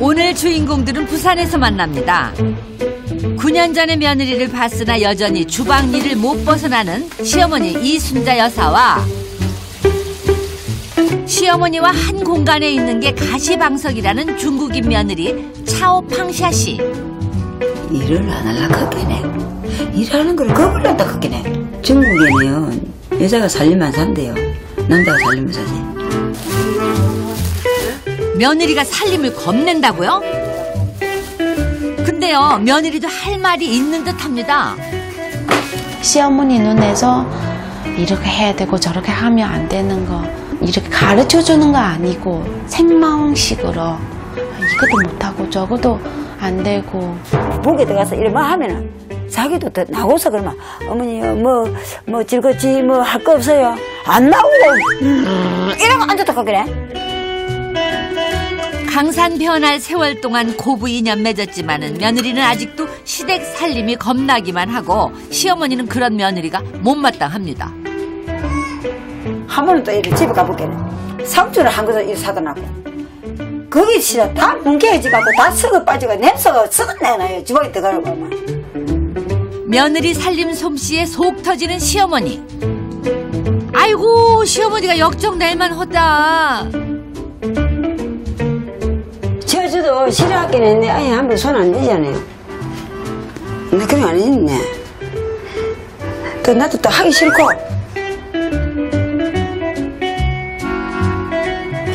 오늘 주인공들은 부산에서 만납니다. 9년 전에 며느리를 봤으나 여전히 주방 일을 못 벗어나는 시어머니 이순자 여사와 시어머니와 한 공간에 있는 게 가시방석이라는 중국인 며느리 차오팡샤 씨. 일을 안 하려고 하겠네. 일하는 걸 겁을 난다 하겠네. 중국에는 여자가 살림만 산대요. 남자가 살림을 사지. 며느리가 살림을 겁낸다고요? 근데요, 며느리도 할 말이 있는 듯합니다. 시어머니 눈에서 이렇게 해야 되고 저렇게 하면 안 되는 거 이렇게 가르쳐 주는 거 아니고 생방식으로 이것도 못하고 저것도 안 되고. 목에 들어가서 이러면 하면은 자기도 더 나고서 그러면 어머니 뭐 즐겁지 뭐 할 거 없어요. 안 나오고 이러고 앉았다 그래. 강산 변할 세월 동안 고부 인연 맺었지만은 며느리는 아직도 시댁 살림이 겁나기만 하고 시어머니는 그런 며느리가 못마땅합니다. 한 번은 또 이렇게 집에 가볼게는 상추를 한 것을 이렇게 사다 놨고 거기 진짜 다 뭉개지갖고 다 썩어 빠지고 냄새가 썩어내나요. 주방에 들어가라고 하면. 며느리 살림 솜씨에 속 터지는 시어머니. 아이고 시어머니가 역정 낼만 하다. 저도 싫어하긴 했는데 아예 한번 손 안 대잖아요. 근데 그런 안 했네. 또 나도 또 하기 싫고.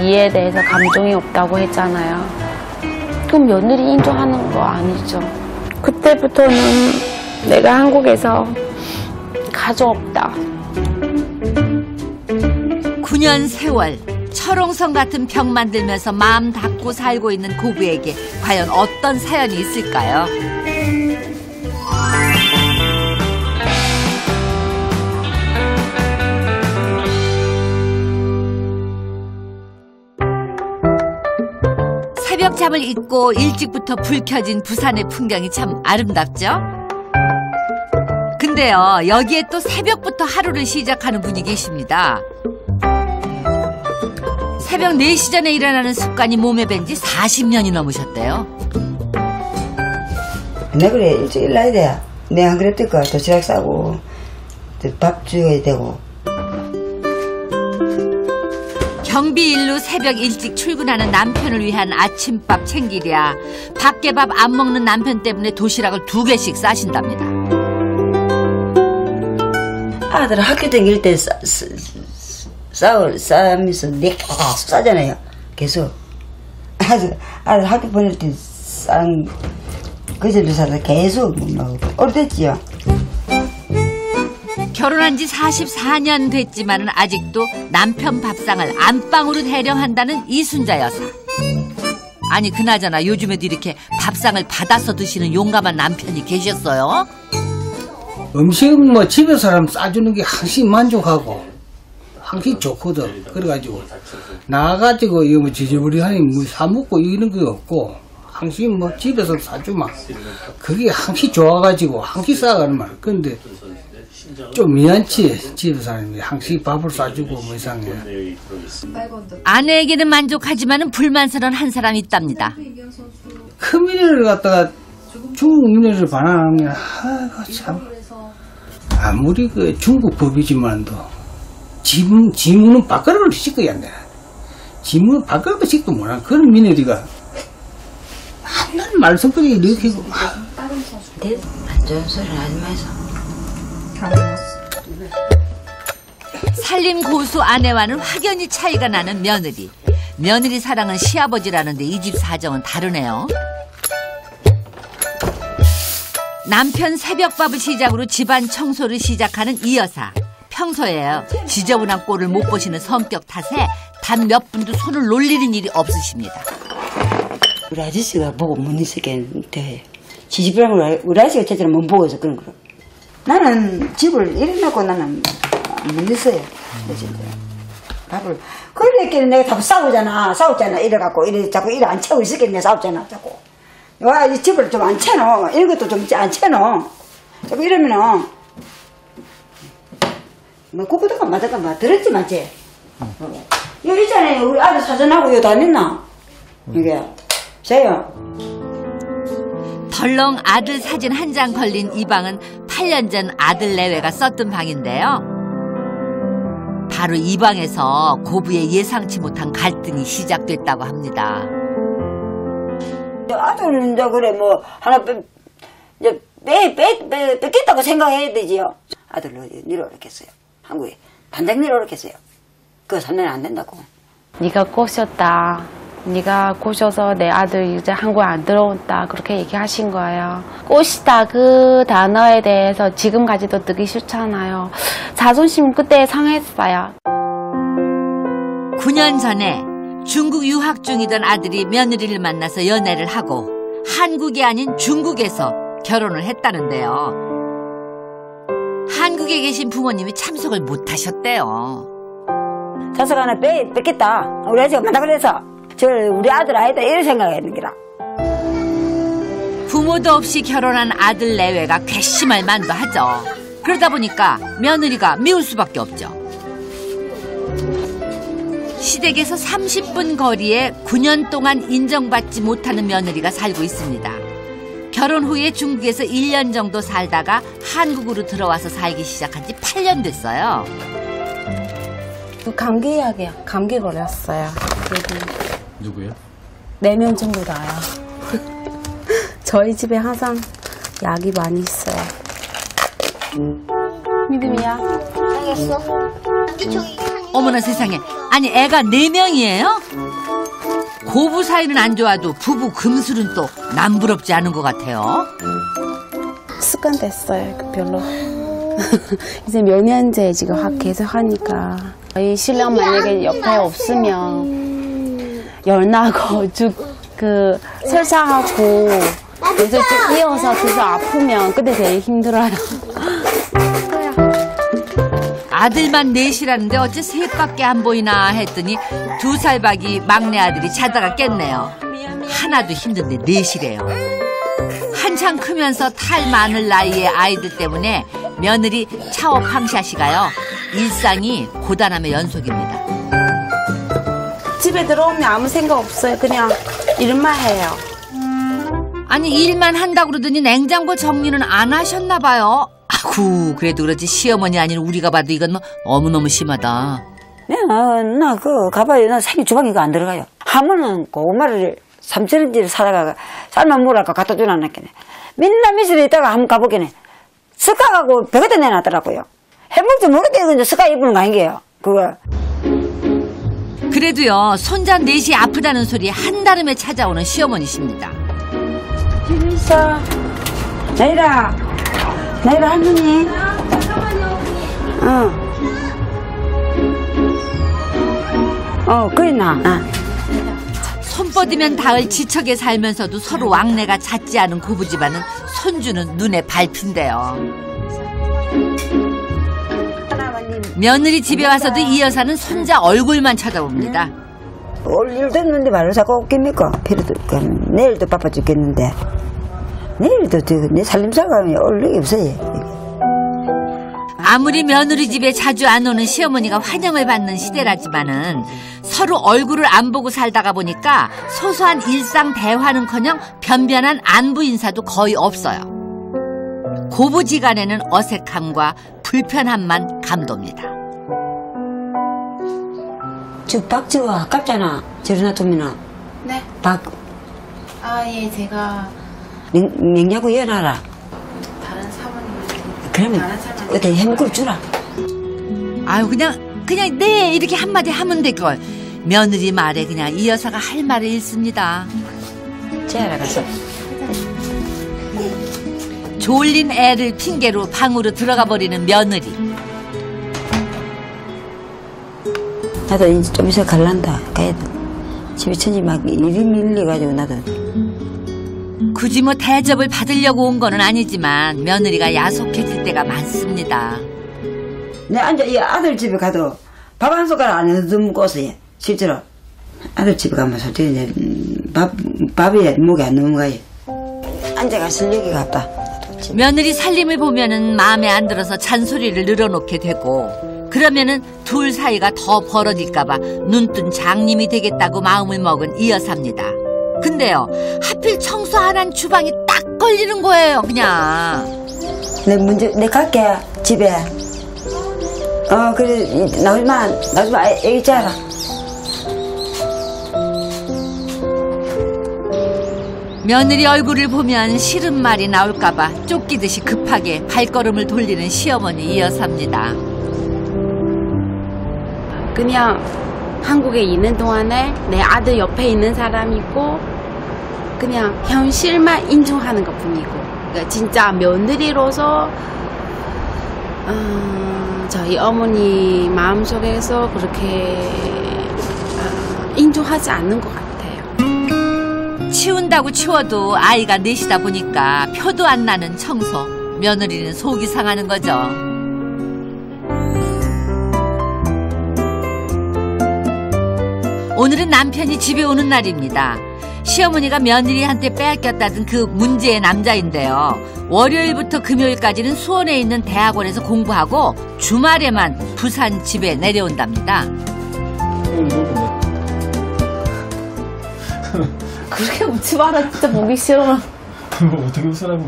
이에 대해서 감정이 없다고 했잖아요. 그럼 며느리 인정하는 거 아니죠. 그때부터는 내가 한국에서 가족 없다. 9년 세월 철옹성 같은 벽 만들면서 마음 닫고 살고 있는 고부에게 과연 어떤 사연이 있을까요? 새벽잠을 잊고 일찍부터 불 켜진 부산의 풍경이 참 아름답죠? 근데요, 여기에 또 새벽부터 하루를 시작하는 분이 계십니다. 새벽 4시 전에 일어나는 습관이 몸에 밴 지 40년이 넘으셨대요. 내 그래 일찍 일어나야 돼. 내 안 그랬을까. 도시락 싸고 밥 줘야 되고. 경비 일로 새벽 일찍 출근하는 남편을 위한 아침밥 챙기랴 밖에 밥 안 먹는 남편 때문에 도시락을 2개씩 싸신답니다. 아들 학교 다닐 때 싸면서 계속 싸잖아요. 계속. 아들 학교 보낼 때 싼 그제를 사다 계속 먹고 오래됐지요. 결혼한 지 44년 됐지만은 아직도 남편 밥상을 안방으로 대령한다는 이순자 여사. 아니 그나저나 요즘에도 이렇게 밥상을 받아서 드시는 용감한 남편이 계셨어요? 음식은 뭐 집에 사람 싸주는 게 항상 만족하고 항상 좋거든. 그래가지고 나가가지고 이거 뭐 지저분하니 뭐 사먹고 이런 거 없고 항상 뭐 집에서 싸주면 그게 항상 좋아가지고 항상 싸가는 말. 근데 좀 미안치. 집에 사람이 항상 밥을 싸주고 뭐 이상해. 아내에게는 만족하지만은 불만스러운 한 사람이 있답니다. 큰 미네를 갖다가 중국 미네를 반환하는 게 아이고 참. 아무리 그 중국 법이지만도 지문은 밥그릇을 씻어야 한다. 지문은 밥그릇을 씻도 못하는 그런 미네리가 한날 말썽거리 이렇게 하고 안 좋은 소리 하지 마서. 살림 고수 아내와는 확연히 차이가 나는 며느리. 며느리 사랑은 시아버지라는데 이 집 사정은 다르네요. 남편 새벽밥을 시작으로 집안 청소를 시작하는 이 여사. 평소에요 지저분한 꼴을 못 보시는 성격 탓에 단 몇 분도 손을 놀리는 일이 없으십니다. 우리 아저씨가 보고 못 있었겠는데 지지부랑 우리 아저씨가 제대로 못 보고서 그런 거. 나는 집을 일어나고 나는 못 있어요. 밥을 그렇게 내가 자꾸 싸우잖아 이래갖고 이래 자꾸 일 안 채우고 있었겠네. 싸우잖아 자꾸. 와 이 집을 좀 안 채놓어. 이런 것도 좀 안 채놓어. 자꾸 이러면은 뭐 그거다가 맞아가 막 들었지 맞지? 여기 있잖아요. 우리 아들 사전하고 여기 다녔나? 이게 저요. 덜렁 아들 사진 한 장 걸린 이 방은 8년 전 아들 내외가 썼던 방인데요. 바로 이 방에서 고부의 예상치 못한 갈등이 시작됐다고 합니다. 아들은 이제 그래 뭐 하나 뺏겠다고 생각해야 되지요. 아들로 내려오겠어요. 한국에 반장 내려오겠어요. 그거 살면 안 된다고. 네가 꼬셨다. 네가 꼬셔서 내 아들 이제 한국에 안 들어온다. 그렇게 얘기하신 거예요. 꼬시다 그 단어에 대해서 지금까지도 듣기 싫잖아요. 자존심 그때 상했어요. 9년 전에 중국 유학 중이던 아들이 며느리를 만나서 연애를 하고 한국이 아닌 중국에서 결혼을 했다는데요. 한국에 계신 부모님이 참석을 못 하셨대요. 자석 하나 뺏겠다. 우리 아저씨가 만나 그래서 우리 아들 아니다 이런 생각했는 기라. 부모도 없이 결혼한 아들 내외가 괘씸할 만도 하죠. 그러다 보니까 며느리가 미울 수밖에 없죠. 시댁에서 30분 거리에 9년 동안 인정받지 못하는 며느리가 살고 있습니다. 결혼 후에 중국에서 1년 정도 살다가 한국으로 들어와서 살기 시작한 지 8년 됐어요. 감기 약이야. 감기 걸렸어요. 누구요? 4명 정도 나요. 저희 집에 항상 약이 많이 있어요. 믿음이야. 알겠어. 어머나 세상에. 아니 애가 4명이에요? 고부 사이는 안 좋아도 부부 금술은 또 남부럽지 않은 것 같아요. 습관 됐어요. 별로. 이제 몇 년째 지금 계속 하니까. 이 신랑 만약에 옆에 없으면 열나고 설사하고 그래서 쭉 이어서 계속 아프면 그때 제일 힘들어요. 아들만 넷이라는데 어째 셋밖에 안 보이나 했더니 2살 박이 막내 아들이 자다가 깼네요. 하나도 힘든데 넷이래요. 한창 크면서 탈 많을 나이의 아이들 때문에 며느리 차오 팡샤씨가요. 일상이 고단함의 연속입니다. 집에 들어오면 아무 생각 없어요. 그냥 일만 해요. 아니 일만 한다고 그러더니 냉장고 정리는 안 하셨나 봐요. 아구 그래도 그렇지 시어머니 아닌 우리가 봐도 이건 뭐 너무너무 심하다. 나 가봐요. 나 생일 주방에가 안 들어가요. 하면은 고구마를 3,000원짜리 사다가 삶아 먹으라고 갖다 주놨겠네. 맨날 미술에 있다가 한번 가보겠네. 스카하고 벽에다 내놨더라고요. 해먹지 모르겠대. 이제 스카 입는 거 아니게요. 그거. 그래도요 손자 넷이 아프다는 소리 한달음에 찾아오는 시어머니십니다. 집에 있어. 나이라 할머니. 그랬나? 손 뻗으면 닿을 지척에 살면서도 서로 왕래가 잦지 않은 고부집안은 손주는 눈에 밟힌대요. 며느리 집에 와서도 이 여사는 손자 얼굴만 쳐다봅니다. 올 일 됐는데 말로 자꾸 없겠습니까? 내일도 바빠 죽겠는데 내일도 내 살림살가 올 일이 없어요. 아무리 며느리 집에 자주 안 오는 시어머니가 환영을 받는 시대라지만은 서로 얼굴을 안 보고 살다가 보니까 소소한 일상 대화는커녕 변변한 안부 인사도 거의 없어요. 고부지간에는 어색함과 불편함만 감돕니다. 박지가 아깝잖아. 저리 놔두면. 네. 예, 제가 냉장고 열어놔라. 다른 사모님한테. 그러면 어떻게 해먹을 주라. 아유 그냥 네 이렇게 한마디 하면 될걸. 며느리 말에 그냥 이 여사가 할 말을 읽습니다. 재하라 가서. 졸린 애를 핑계로 방으로 들어가 버리는 며느리. 나도 이제 좀 있어 갈란다. 가야 돼. 집에 천지 막 일이 밀려가지고 나도. 굳이 뭐 대접을 받으려고 온 거는 아니지만 며느리가 야속해질 때가 많습니다. 내 앉아 이 아들 집에 가도 밥 한 숟가락 안 얻어먹고 오세요. 실제로 아들 집에 가면 솔직히 이제 밥이 목에 안 넘어가요. 앉아가 실력이가 없다. 며느리 살림을 보면은 마음에 안 들어서 잔소리를 늘어놓게 되고 그러면은 둘 사이가 더 벌어질까봐 눈뜬 장님이 되겠다고 마음을 먹은 이 여사입니다. 근데요, 하필 청소 안 한 주방이 딱 걸리는 거예요, 그냥. 내 갈게, 집에. 그래, 나오지마, 애기 자라. 며느리 얼굴을 보면 싫은 말이 나올까봐 쫓기듯이 급하게 발걸음을 돌리는 시어머니 이 여사입니다. 그냥 한국에 있는 동안에 내 아들 옆에 있는 사람이고 그냥 현실만 인정하는 것 뿐이고, 그러니까 진짜 며느리로서 저희 어머니 마음속에서 그렇게 인정하지 않는 것 같아요. 치운다고 치워도 아이가 넷이다 보니까 표도 안 나는 청소. 며느리는 속이 상하는 거죠. 오늘은 남편이 집에 오는 날입니다. 시어머니가 며느리한테 빼앗겼다던 그 문제의 남자인데요. 월요일부터 금요일까지는 수원에 있는 대학원에서 공부하고 주말에만 부산 집에 내려온답니다. 그렇게 웃지 마라. 진짜 보기 싫어. 뭐 어떻게 웃으라고.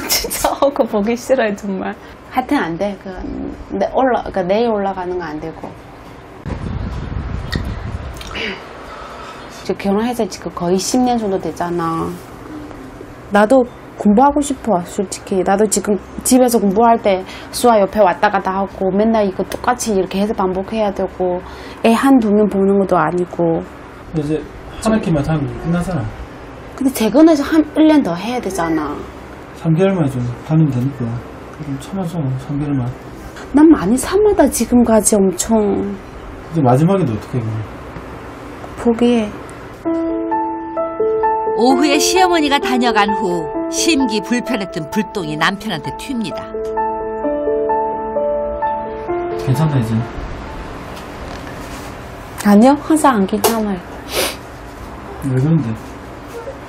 진짜 그거 보기 싫어요 정말. 하여튼 안 돼. 그러니까 내일 올라가는 거 안 되고. 지금 결혼해서 지금 거의 10년 정도 되잖아. 나도 공부하고 싶어, 솔직히. 나도 지금 집에서 공부할 때 수아 옆에 왔다 갔다 하고 맨날 이거 똑같이 이렇게 해서 반복해야 되고 애 한두 명 보는 것도 아니고. 근데 이제 한 학기만 하면 끝나잖아. 근데 재건해서 한 1년 더 해야 되잖아. 3개월만 좀 다니면 되니까. 그럼 참아서 3개월만. 난 많이 참아다 지금까지 엄청. 이제 마지막에도 어떻게 해? 포기해. 오후에 시어머니가 다녀간 후 심기 불편했던 불똥이 남편한테 튑니다. 괜찮다 이제. 아니요, 항상 안 괜찮아요. 왜 그런데?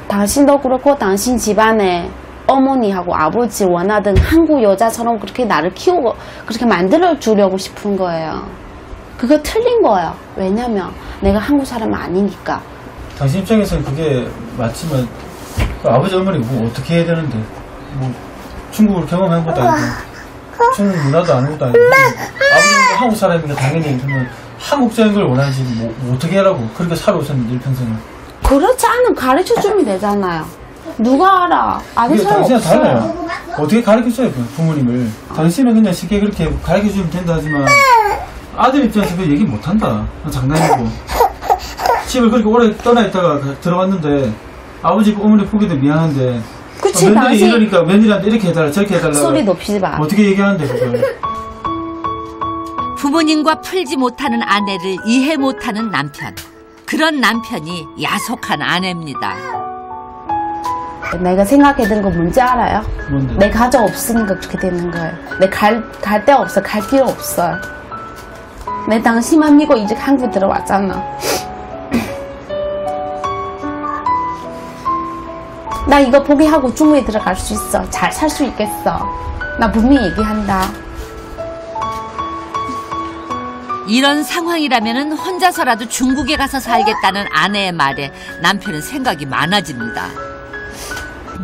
당신도 그렇고 당신 집안에 어머니하고 아버지 원하던 한국 여자처럼 그렇게 나를 키우고 그렇게 만들어주려고 싶은 거예요. 그거 틀린 거예요. 왜냐면 내가 한국 사람 아니니까. 당신 입장에서는 그게 맞지만 아버지 어머니 뭐 어떻게 해야 되는데, 뭐 중국을 경험한 것도 아니고 중국 문화도 아는 것도 아니고 아버지는 한국 사람이니까 당연히 그러면 한국적인 걸 원하지 뭐 어떻게 하라고 그렇게 살아오셨는데 일평생을. 그렇지 않으면 가르쳐주면 되잖아요. 누가 알아? 아는 사람 없어요. 당신은 달라요. 어떻게 가르쳐줘요 부모님을. 당신은 그냥 쉽게 그렇게 가르쳐주면 된다 하지만 아들 입장에서 그 얘기 못한다. 장난이고. 집을 그렇게 오래 떠나 있다가 들어왔는데 아버지 어머니 보기도 미안한데 그치, 며느리 이러니까 며느리한테 이렇게 해달라 저렇게 해달라 소리 높이지 마. 어떻게 얘기하는데 그걸. 부모님과 풀지 못하는 아내를 이해 못하는 남편. 그런 남편이 야속한 아내입니다. 내가 생각해둔 거 뭔지 알아요? 뭔데? 내 가족 없으니까 그렇게 되는 거예요. 내 갈 데 없어. 갈 필요 없어요. 내 당신만 믿고 이제 한국 들어왔잖아. 나 이거 포기하고 중국에 들어갈 수 있어. 잘 살 수 있겠어. 나 분명히 얘기한다. 이런 상황이라면 혼자서라도 중국에 가서 살겠다는 아내의 말에 남편은 생각이 많아집니다.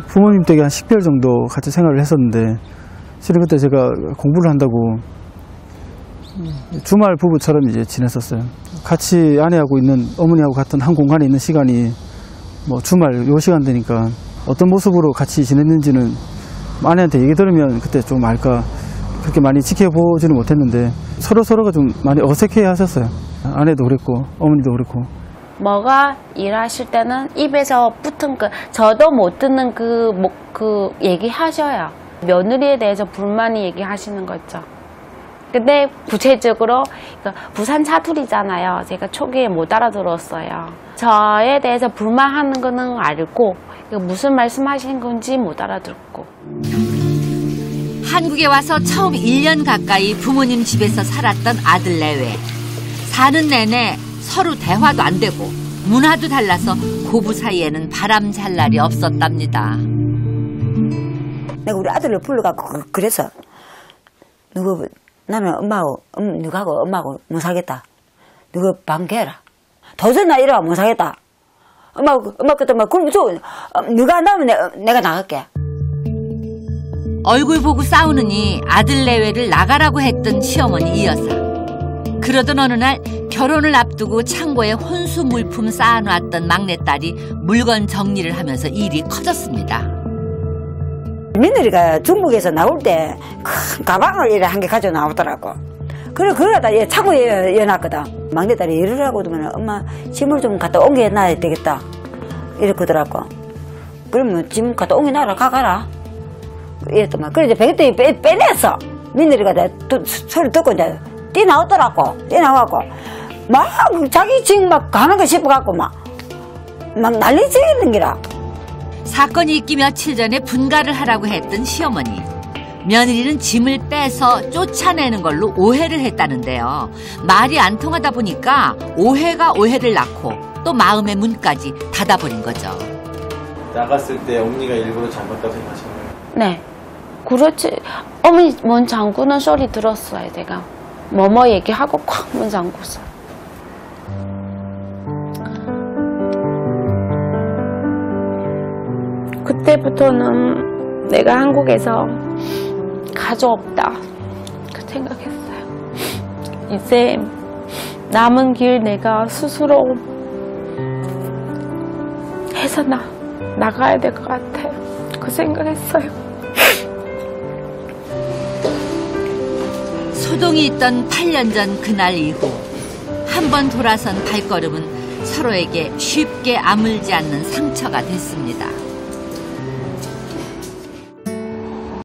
부모님 댁에 한 10개월 정도 같이 생활을 했었는데 실은 그때 제가 공부를 한다고 주말 부부처럼 이제 지냈었어요. 같이 아내하고 있는 어머니하고 같은 한 공간에 있는 시간이 뭐 주말 요 시간 되니까 어떤 모습으로 같이 지냈는지는 아내한테 얘기 들으면 그때 좀 알까 그렇게 많이 지켜보지는 못했는데 서로가 좀 많이 어색해 하셨어요. 아내도 그랬고 어머니도 그랬고. 뭐가 일하실 때는 입에서 붙은 저도 못 듣는 그 얘기하셔요. 며느리에 대해서 불만이 얘기하시는 거죠. 근데 구체적으로 부산 사투리잖아요. 제가 초기에 못 알아들었어요. 저에 대해서 불만하는 거는 알고 무슨 말씀하시는 건지 못 알아듣고. 한국에 와서 처음 1년 가까이 부모님 집에서 살았던 아들 내외. 사는 내내 서로 대화도 안 되고 문화도 달라서 고부 사이에는 바람 잘 날이 없었답니다. 내가 우리 아들을 불러갖고 그래서 누구 나는 엄마하고 너하고 엄마하고 못 살겠다. 너가 방해해라. 도저히 나 이러면 못 살겠다. 엄마 그때 막 그럼 너가 안 나오면 내가 나갈게. 얼굴 보고 싸우느니 아들 내외를 나가라고 했던 시어머니 이 여사. 그러던 어느 날 결혼을 앞두고 창고에 혼수 물품 쌓아놨던 막내딸이 물건 정리를 하면서 일이 커졌습니다. 며느리가 중국에서 나올 때 큰 가방을 이래 한 개 가져 나오더라고. 그러다 얘 창고에 여놨거든. 막내딸이 이러라고 하면 엄마 짐을 좀 갖다 옮겨놔야 되겠다. 이랬거더라고. 그러면 짐 갖다 옮겨놔라 가가라. 이랬더만. 그래 이제 베개떼기 빼냈어. 며느리가 소리 듣고 이제 뛰나오더라고. 뛰나와갖고 막 자기 짐 막 가는 거 싶어갖고 막 난리 지르는 기라. 사건이 있기 며칠 전에 분가를 하라고 했던 시어머니. 며느리는 짐을 빼서 쫓아내는 걸로 오해를 했다는데요. 말이 안 통하다 보니까 오해가 오해를 낳고 또 마음의 문까지 닫아버린 거죠. 나갔을 때 언니가 일부러 잠갔다고 생각하신 거예요? 네. 그렇지. 어머니 문 잠그는 소리 들었어요, 제가. 뭐뭐 얘기하고 콱 문 잠궜어요. 그때부터는 내가 한국에서 가족 없다 그 생각했어요. 이제 남은 길 내가 스스로 해서 나가야 될 것 같아요. 그 생각했어요. 소동이 있던 8년 전 그날 이후 한 번 돌아선 발걸음은 서로에게 쉽게 아물지 않는 상처가 됐습니다.